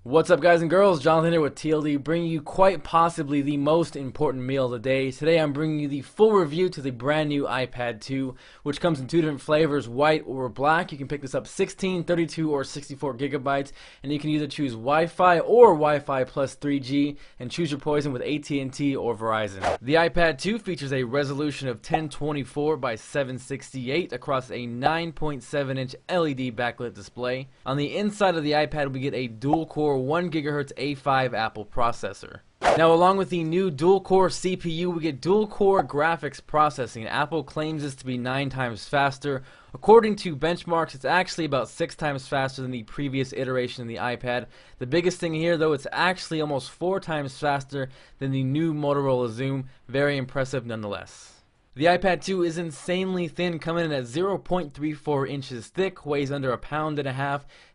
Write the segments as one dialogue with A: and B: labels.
A: What's up, guys and girls? Jonathan here with TLD, bringing you quite possibly the most important meal of the day. Today I'm bringing you the full review to the brand new iPad 2, which comes in two different flavors, white or black. You can pick this up 16, 32, or 64 gigabytes, and you can either choose Wi-Fi or Wi-Fi plus 3G, and choose your poison with AT&T or Verizon. The iPad 2 features a resolution of 1024 by 768 across a 9.7-inch LED backlit display. On the inside of the iPad, we get a dual-core 1 GHz A5 Apple processor. Now, along with the new dual-core CPU, we get dual-core graphics processing. Apple claims this to be 9 times faster. According to benchmarks, it's actually about 6 times faster than the previous iteration of the iPad. The biggest thing here, though, it's actually almost 4 times faster than the new Motorola Xoom. Very impressive nonetheless. The iPad 2 is insanely thin, coming in at 0.34 inches thick, weighs under 1.5 pounds,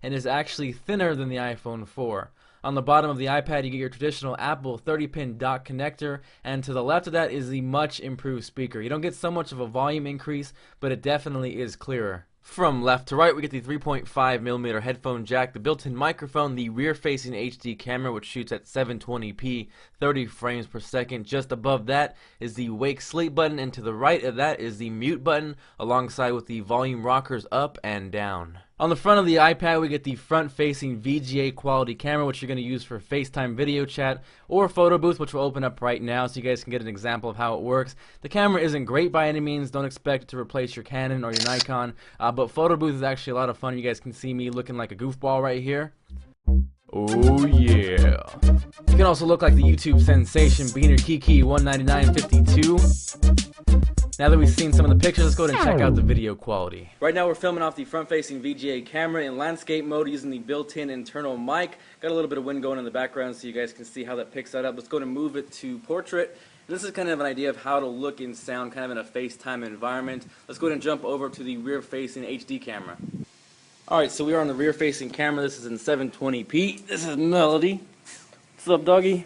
A: and is actually thinner than the iPhone 4. On the bottom of the iPad, you get your traditional Apple 30-pin dock connector, and to the left of that is the much improved speaker. You don't get so much of a volume increase, but it definitely is clearer. From left to right, we get the 3.5mm headphone jack, the built-in microphone, the rear-facing HD camera, which shoots at 720p, 30 frames per second. Just above that is the wake sleep button, and to the right of that is the mute button, alongside with the volume rockers up and down. On the front of the iPad, we get the front-facing VGA quality camera, which you're going to use for FaceTime video chat or photo booth, which will open up right now so you guys can get an example of how it works. The camera isn't great by any means. Don't expect it to replace your Canon or your Nikon, but photo booth is actually a lot of fun. You guys can see me looking like a goofball right here. Oh yeah. You can also look like the YouTube sensation Beaner Kiki 199.52. Now that we've seen some of the pictures, let's go ahead and check out the video quality. Right now we're filming off the front-facing VGA camera in landscape mode using the built-in internal mic. Got a little bit of wind going in the background so you guys can see how that picks that up. Let's go ahead and move it to portrait. And this is kind of an idea of how to look and sound kind of in a FaceTime environment. Let's go ahead and jump over to the rear-facing HD camera. Alright, so we are on the rear-facing camera. This is in 720p. This is Melody. What's up, doggy?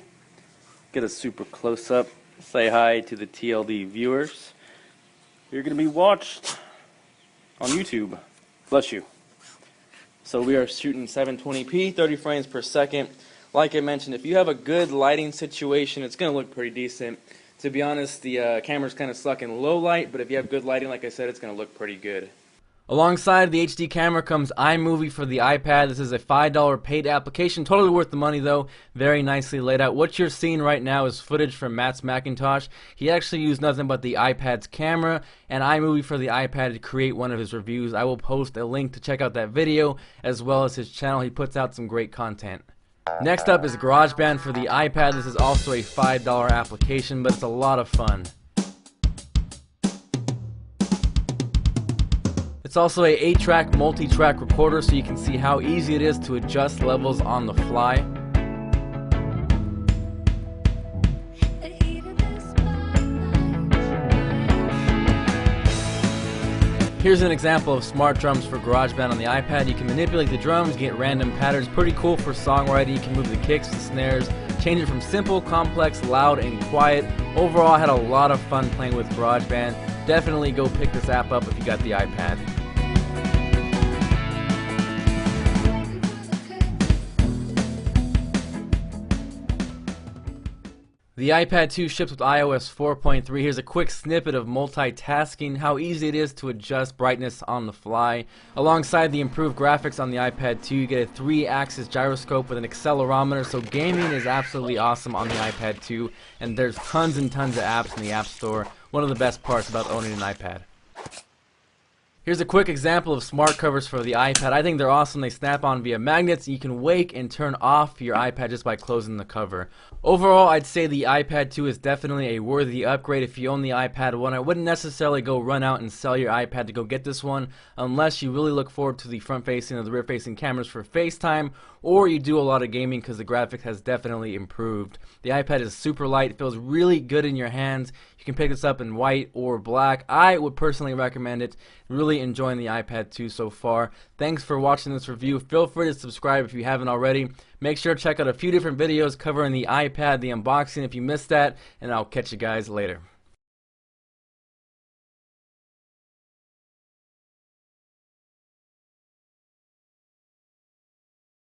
A: Get a super close-up. Say hi to the TLD viewers. You're going to be watched on YouTube. Bless you. So we are shooting 720p, 30 frames per second. Like I mentioned, if you have a good lighting situation, it's going to look pretty decent. To be honest, the camera's kind of stuck in low light, but if you have good lighting, like I said, it's going to look pretty good. Alongside the HD camera comes iMovie for the iPad. This is a $5 paid application, totally worth the money though, very nicely laid out. What you're seeing right now is footage from Matt's Macintosh. He actually used nothing but the iPad's camera and iMovie for the iPad to create one of his reviews. I will post a link to check out that video, as well as his channel. He puts out some great content. Next up is GarageBand for the iPad. This is also a $5 application, but it's a lot of fun. It's also a 8-track multi-track recorder, so you can see how easy it is to adjust levels on the fly. Here's an example of smart drums for GarageBand on the iPad. You can manipulate the drums, get random patterns. Pretty cool for songwriting. You can move the kicks, the snares, change it from simple, complex, loud, and quiet. Overall, I had a lot of fun playing with GarageBand. Definitely go pick this app up if you got the iPad. The iPad 2 ships with iOS 4.3. Here's a quick snippet of multitasking, how easy it is to adjust brightness on the fly. Alongside the improved graphics on the iPad 2, you get a 3-axis gyroscope with an accelerometer, so gaming is absolutely awesome on the iPad 2, and there's tons and tons of apps in the App Store. One of the best parts about owning an iPad. Here's a quick example of smart covers for the iPad. I think they're awesome. They snap on via magnets. You can wake and turn off your iPad just by closing the cover. Overall, I'd say the iPad 2 is definitely a worthy upgrade if you own the iPad 1. I wouldn't necessarily go run out and sell your iPad to go get this one unless you really look forward to the front-facing or the rear-facing cameras for FaceTime, or you do a lot of gaming because the graphics has definitely improved. The iPad is super light. It feels really good in your hands. You can pick this up in white or black. I would personally recommend it. Really enjoying the iPad 2 so far. Thanks for watching this review. Feel free to subscribe if you haven't already. Make sure to check out a few different videos covering the iPad, the unboxing if you missed that, and I'll catch you guys later.